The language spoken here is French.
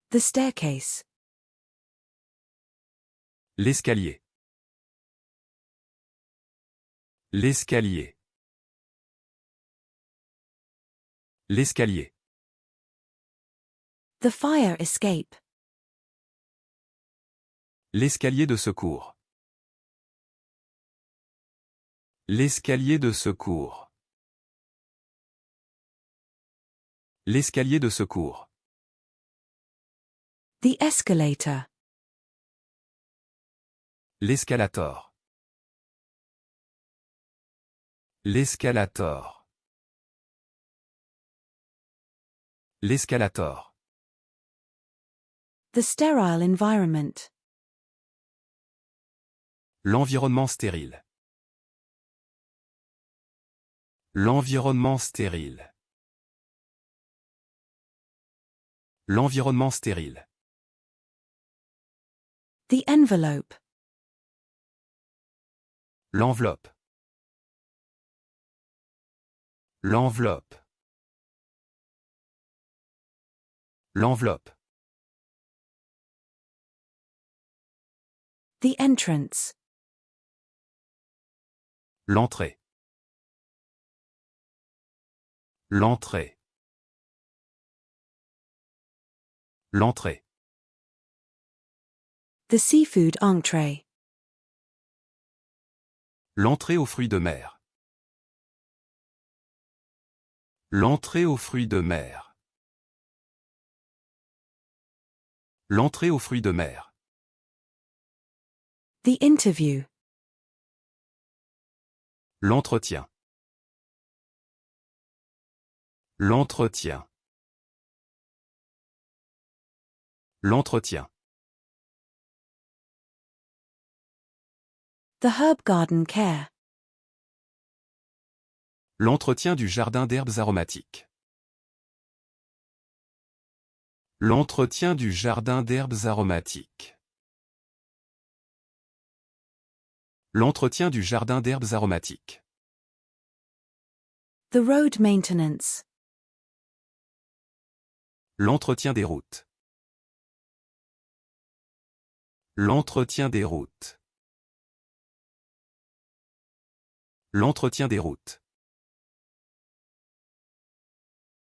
The staircase. L'escalier. L'escalier. L'escalier. The fire escape. L'escalier de secours. L'escalier de secours. L'escalier de secours. The escalator. L'escalator. L'escalator. L'escalator. The sterile environment. L'environnement stérile. L'environnement stérile. L'environnement stérile. The envelope. L'enveloppe. L'enveloppe. L'enveloppe. The entrance. L'entrée. L'entrée. L'entrée. The seafood entree. L'entrée aux fruits de mer. L'entrée aux fruits de mer. L'entrée aux fruits de mer. The interview. L'entretien. L'entretien. L'entretien. The herb garden care. L'entretien du jardin d'herbes aromatiques. L'entretien du jardin d'herbes aromatiques. L'entretien du jardin d'herbes aromatiques. The road maintenance. L'entretien des routes. L'entretien des routes. L'entretien des routes.